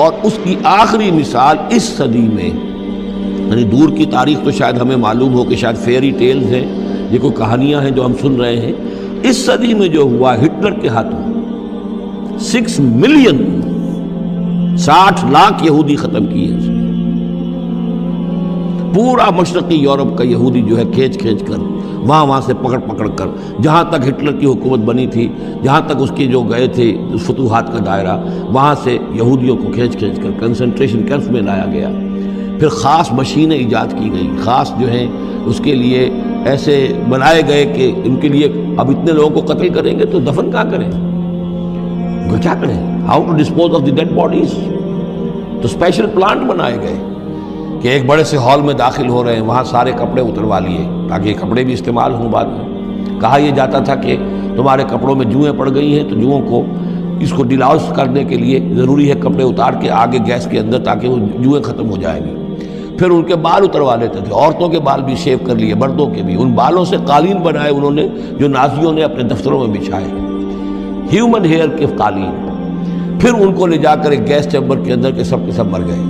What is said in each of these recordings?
اور اس کی آخری مثال اس صدی میں، یعنی دور کی تاریخ تو شاید ہمیں معلوم ہو کہ شاید فیری ٹیلز ہیں، یہ کوئی کہانیاں ہیں جو ہم سن رہے ہیں، اس صدی میں جو ہوا ہٹلر کے ہاتھوں 6 ملین 60 لاکھ یہودی ختم کیے، پورا مشرقی یورپ کا یہودی جو ہے کھینچ کھینچ کر وہاں سے پکڑ پکڑ کر، جہاں تک ہٹلر کی حکومت بنی تھی، جہاں تک اس کے جو گئے تھے فتوحات کا دائرہ، وہاں سے یہودیوں کو کھینچ کھینچ کر کنسنٹریشن کیمپس میں لایا گیا۔ پھر خاص مشینیں ایجاد کی گئی، خاص جو ہیں اس کے لیے ایسے بنائے گئے کہ ان کے لیے اب اتنے لوگوں کو قتل کریں گے تو دفن کہاں کریں، کیا کریں، how to dispose of the dead bodies. تو اسپیشل پلانٹ بنائے گئے کہ ایک بڑے سے ہال میں داخل ہو رہے ہیں، وہاں سارے کپڑے اتروا لیے تاکہ یہ کپڑے بھی استعمال ہوں بعد میں۔ کہا یہ جاتا تھا کہ تمہارے کپڑوں میں جوئیں پڑ گئی ہیں تو جوؤں کو اس کو ڈیلاؤس کرنے کے لیے ضروری ہے کپڑے اتار کے آگے گیس کے اندر تاکہ وہ جوئیں ختم ہو جائیں گی۔ پھر ان کے بال اتروا لیتے تھے، عورتوں کے بال بھی شیو کر لیے، مردوں کے بھی، ان بالوں سے قالین بنائے انہوں نے جو نازیوں نے اپنے دفتروں میں بچھائے، ہیومن ہیئر کے قالین۔ پھر ان کو لے جا کر ایک گیس چیمبر کے اندر کے سب مر گئے۔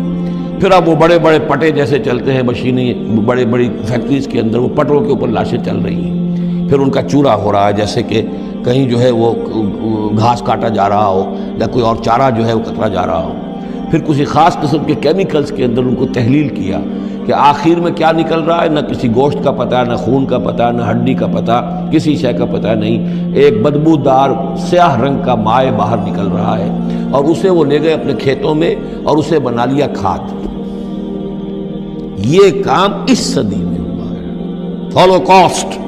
پھر اب وہ بڑے بڑے پٹے جیسے چلتے ہیں مشینیں، بڑے بڑی فیکٹریز کے اندر وہ پٹوں کے اوپر لاشیں چل رہی ہیں، پھر ان کا چورا ہو رہا ہے، جیسے کہ کہیں جو ہے وہ گھاس کاٹا جا رہا ہو یا کوئی اور چارہ جو ہے وہ کترا جا رہا ہو۔ پھر کسی خاص قسم کے کیمیکلز کے اندر ان کو تحلیل کیا کہ آخر میں کیا نکل رہا ہے، نہ کسی گوشت کا پتہ، نہ خون کا پتہ، نہ ہڈی کا پتہ، کسی شے کا پتہ نہیں، ایک بدبودار سیاہ رنگ کا مائع باہر نکل رہا ہے، اور اسے وہ لے گئے اپنے کھیتوں میں اور اسے بنا لیا کھاد۔ یہ کام اس صدی میں ہوا ہے، ہولوکاسٹ۔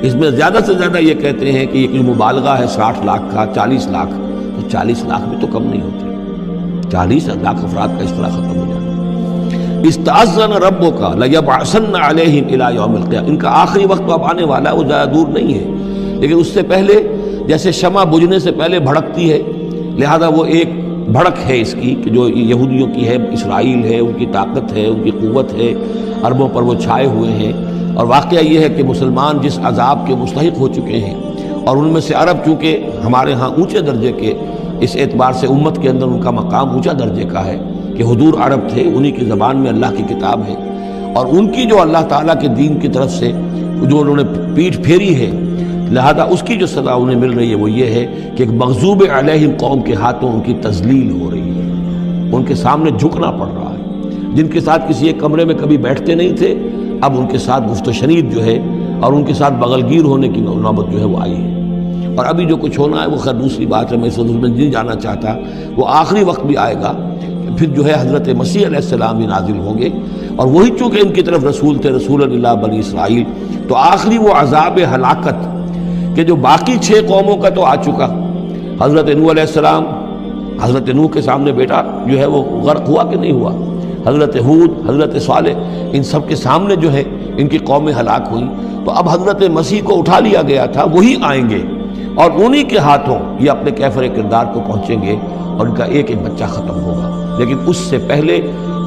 اس میں زیادہ سے زیادہ یہ کہتے ہیں کہ یہ کوئی مبالغہ ہے 60 لاکھ کا، 40 لاکھ، تو 40 لاکھ بھی تو کم نہیں ہوتے، 40 لاکھ افراد کا اس طرح ختم ہو جاتا۔ استأذن ربک لیبعثن علیہم الی یوم القیامہ، ان کا آخری وقت تو اب آنے والا ہے، وہ زیادہ دور نہیں ہے، لیکن اس سے پہلے جیسے شمع بجھنے سے پہلے بھڑکتی ہے، لہذا وہ ایک بھڑک ہے اس کی کہ جو یہودیوں کی ہے، اسرائیل ہے، ان کی طاقت ہے، ان کی قوت ہے، عربوں پر وہ چھائے ہوئے ہیں۔ اور واقعہ یہ ہے کہ مسلمان جس عذاب کے مستحق ہو چکے ہیں، اور ان میں سے عرب چونکہ ہمارے ہاں اونچے درجے کے، اس اعتبار سے امت کے اندر ان کا مقام اونچا درجے کا ہے کہ حضور عرب تھے، انہی کی زبان میں اللہ کی کتاب ہے، اور ان کی جو اللہ تعالیٰ کے دین کی طرف سے جو انہوں نے پیٹھ پھیری ہے، لہذا اس کی جو سزا انہیں مل رہی ہے وہ یہ ہے کہ ایک مغضوب علیہم قوم کے ہاتھوں ان کی تذلیل ہو رہی ہے، ان کے سامنے جھکنا پڑ رہا ہے۔ جن کے ساتھ کسی ایک کمرے میں کبھی بیٹھتے نہیں تھے، اب ان کے ساتھ گفت و شنید جو ہے اور ان کے ساتھ بغل گیر ہونے کی نوبت جو ہے وہ آئی ہے۔ اور ابھی جو کچھ ہونا ہے وہ خیر دوسری بات ہے، میں اس میں نہیں جانا چاہتا، وہ آخری وقت بھی آئے گا، پھر جو ہے حضرت مسیح علیہ السلام بھی نازل ہوں گے، اور وہی چونکہ ان کی طرف رسول تھے، رسول اللہ بنی اسرائیل، تو آخری وہ عذاب ہلاکت کہ جو باقی 6 قوموں کا تو آ چکا، حضرت نوح علیہ السلام، حضرت نوح کے سامنے بیٹا جو ہے وہ غرق ہوا کہ نہیں ہوا، حضرت ہود، حضرت صالح، ان سب کے سامنے جو ہے ان کی قومیں ہلاک ہوئیں، تو اب حضرت مسیح کو اٹھا لیا گیا تھا، وہی آئیں گے اور انہی کے ہاتھوں یہ اپنے کیفر کردار کو پہنچیں گے اور ان کا ایک ایک بچہ ختم ہوگا، لیکن اس سے پہلے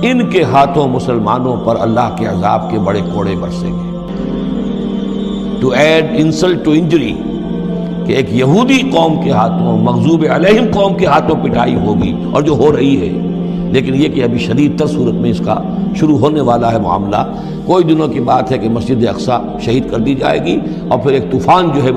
ان کے ہاتھوں مسلمانوں پر اللہ کے عذاب کے بڑے کوڑے برسیں گے۔ To add insult to injury, کہ ایک یہودی قوم کے ہاتھوں، مغضوب علیہم قوم کے ہاتھوں پٹائی ہوگی، اور جو ہو رہی ہے، لیکن یہ کہ ابھی شدید تر صورت میں اس کا شروع ہونے والا ہے معاملہ۔ کوئی دنوں کی بات ہے کہ مسجد اقصی شہید کر دی جائے گی، اور پھر ایک طوفان جو ہے